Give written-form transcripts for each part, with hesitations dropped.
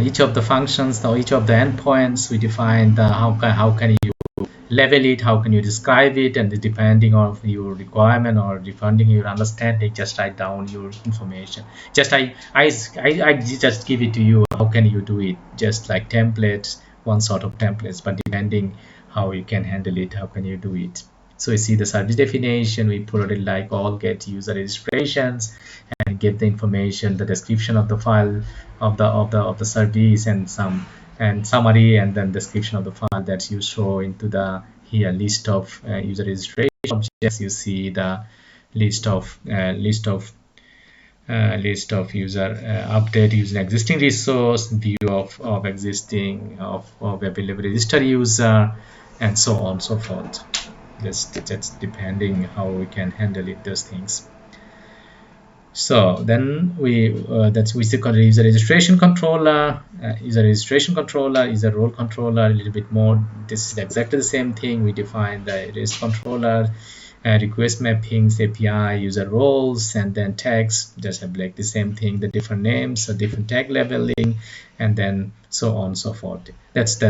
each of the functions or each of the endpoints. We define the how can you level it, how can you describe it, and depending on your requirement or depending your understanding, just write down your information. Just I just give it to you. How can you do it? Just like templates, one sort of templates, but depending how you can handle it, how can you do it. So you see the service definition, we put it like all get user registrations and get the information, the description of the file of the service, and some and summary, and then description of the file that you show into the here list of user registration objects. You see the list of user update using existing resource, view of existing of available register user, and so on so forth. That's depending how we can handle it, those things. So then we call user registration controller, user role controller, a little bit more. This is exactly the same thing. We define the REST controller, request mappings, API, user roles, and then tags. Just have like the same thing, the different names, so different tag labeling, and then so on so forth. That's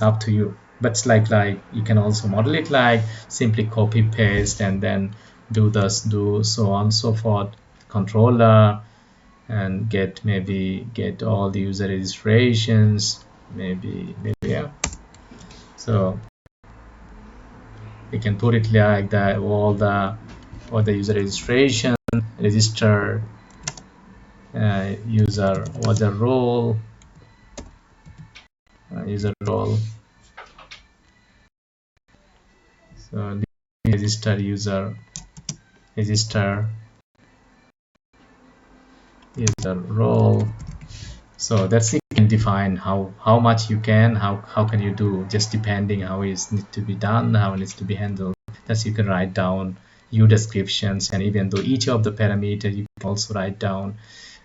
up to you. But it's like you can also model it like simply copy paste and then do so on so forth. Controller and get all the user registrations, maybe yeah. So we can put it like that, all the user registration, register, user role, user role. So register user role. So that's you can define how much you can, how can you do, just depending how it needs to be done, how it needs to be handled. That's you can write down your descriptions, and even though each of the parameters you can also write down.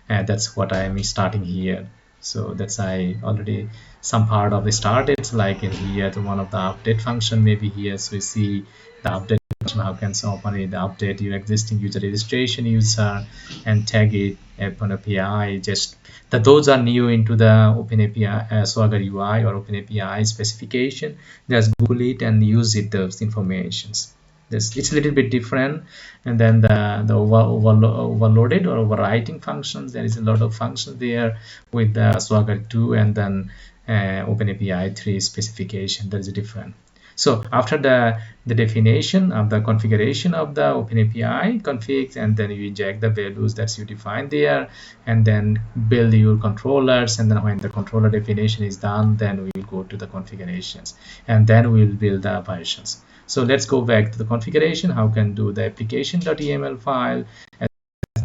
And that's what I am starting here. So that's I already some part of it started, like in here the one of the update function maybe here. So you see the update function, how can somebody update your existing user registration user and tag it OpenAPI API. Just those are new into the OpenAPI Swagger UI or OpenAPI specification. Just Google it and use it, those informations. It's a little bit different. And then the overloaded or overwriting functions, there is a lot of functions there with the Swagger 2 and then OpenAPI 3 specification. There is a different. So after the definition of the configuration of the OpenAPI config, and then you inject the values that you define there, and then build your controllers. And then when the controller definition is done, then we will go to the configurations, and then we will build the versions. So let's go back to the configuration. How can do the application.yml file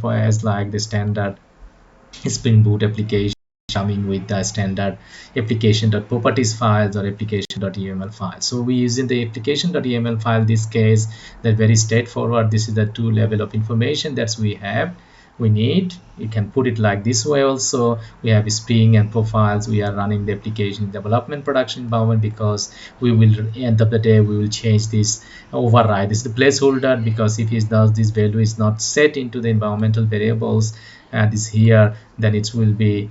as like the standard Spring Boot application coming with the standard application.properties files or application.yml file. So we using the application.yml file. This case, they're very straightforward. This is the two level of information that we need. You can put it like this way also. We have Spring and profiles. We are running the application development production environment, because we will end of the day we will change this override. This is the placeholder, because if it does, this value is not set into the environmental variables this here, then it will be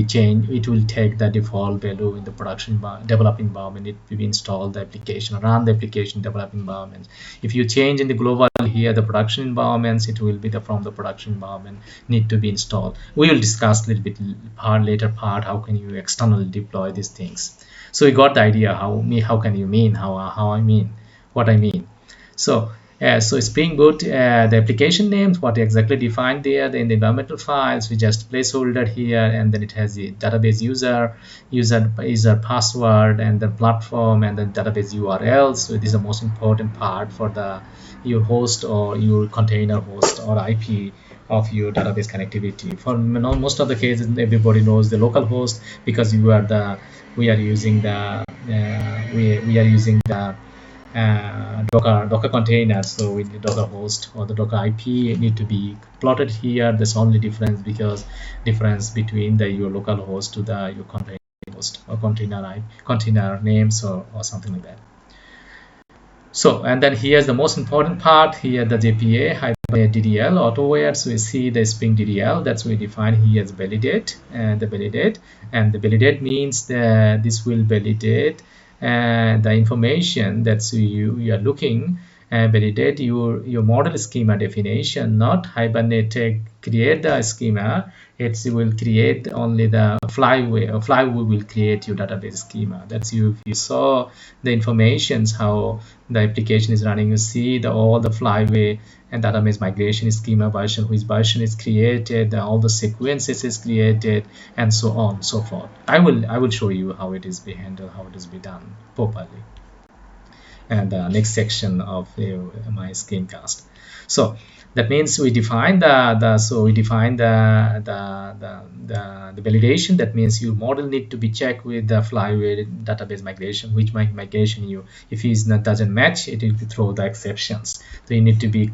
changed. It will take the default value in the production develop environment. It will install the application, run the application develop environment. If you change in the global here, the production environments, it will be from the production environment need to be installed. We will discuss a little bit later part how can you externally deploy these things. So you got the idea how can you mean how I mean what I mean. So so Spring Boot, the application names, what exactly defined there in the environmental files, we just placeholder here, and then it has the database user password, and the platform, and the database URL. So this is the most important part for your host or your container host or IP of your database connectivity. For most of the cases, everybody knows the local host, because we are using the Docker containers. So with the Docker host or the Docker IP need to be plotted here. There's only difference between your local host to your container host or container names or something like that. So, and then here's the most important part here, the JPA DDL auto-aware, so we see the Spring DDL, that's we define here as validate, and the validate means that this will validate the information that you are looking, and validate your model schema definition, not Hibernate create the schema. It will create only the Flyway will create your database schema. That's you. If you saw the informations how the application is running, you see all the Flyway and database migration schema version, which version is created, all the sequences is created, and so on, so forth. I will show you how it is be handled, how it is be done properly, and the next section of my screencast. So that means we define the validation. That means your model need to be checked with the Flyway database migration, which migration you, if it doesn't match, it will throw the exceptions. So you need to be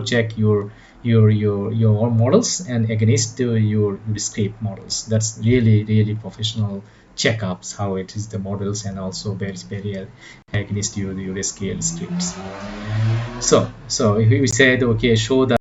check your models and against your script models. That's really professional checkups how it is the models, and also very against your SQL scripts. So if we said okay, show the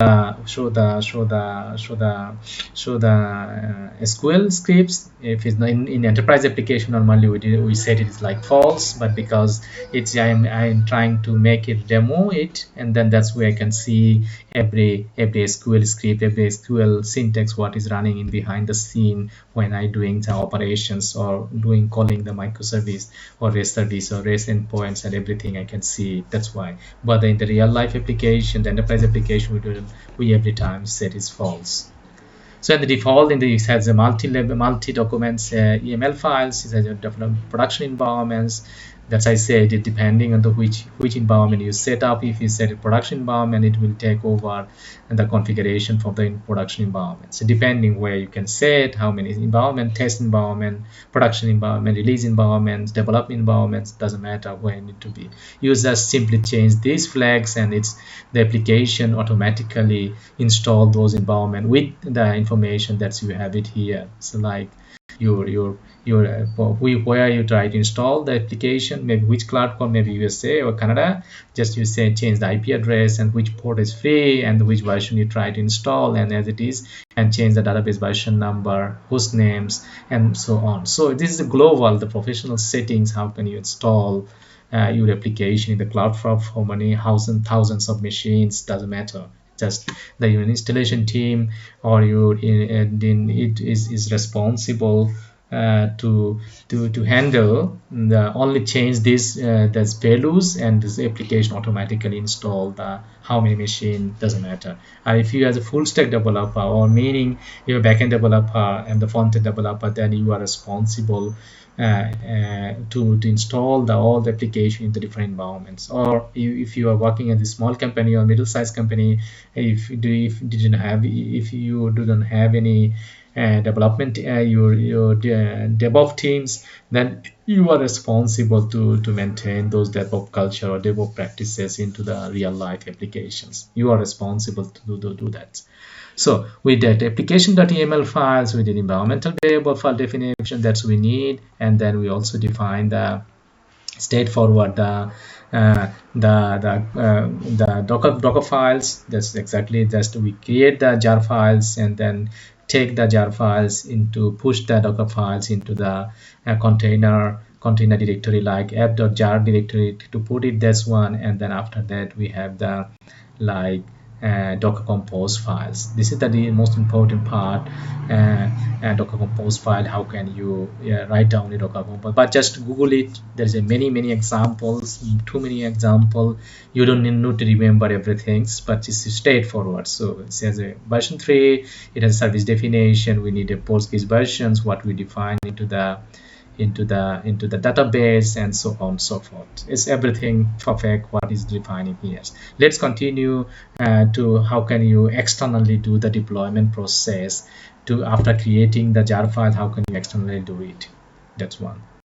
SQL scripts. If it's not in enterprise application, normally we said it is like false, but because it's I'm trying to make it demo it, and then that's where I can see every SQL script, every SQL syntax, what is running in behind the scene when I doing the operations or calling the microservice or REST service or REST endpoints, and everything I can see. That's why. But in the real life application, the enterprise application, we every time set is false. So in the default, it has a multi documents EML files. It has a different production environments. That's I said, depending on the which environment you set up. If you set a production environment, it will take over the configuration from the production environment. So depending where you can set, how many environment, test environment, production environment, release environments, development environments, doesn't matter where it need to be. You just simply change these flags, and it's the application automatically install those environment with the information that you have it here. So like where you try to install the application, maybe which cloud core, maybe USA or Canada, just you say change the IP address and which port is free and which version you try to install, and as it is, and change the database version number, host names, and so on. So this is the global, the professional settings. How can you install your application in the cloud for how many thousands of machines, doesn't matter. Just the installation team or it is responsible to handle the only change this that's values, and this application automatically install the how many machine, doesn't matter. If you as a full stack developer, or meaning you're a backend developer and the front-end developer, then you are responsible to install all the application in the different environments. Or if you are working at a small company or middle-sized company, if you didn't have any development, your DevOps teams, then you are responsible to maintain those DevOps culture or DevOps practices into the real life applications. You are responsible to do that. So with that application.yml files, we did environmental variable file definition that we need, and then we also define the straightforward the Docker files. That's exactly just we create the jar files and then take the jar files into push the Docker files into the container directory like app.jar directory to put it this one, and then after that we have the like Docker Compose files. This is the most important part. Docker Compose file, how can you write down a Docker Compose? But just Google it. There's many examples, too many examples. You don't need to remember everything, but it's straightforward. So it says a version 3. It has service definition. We need a Postgres versions, what we define into the database, and so on and so forth. It's everything perfect what is defining here. Let's continue to how can you externally do the deployment process to after creating the jar file. How can you externally do it? That's one.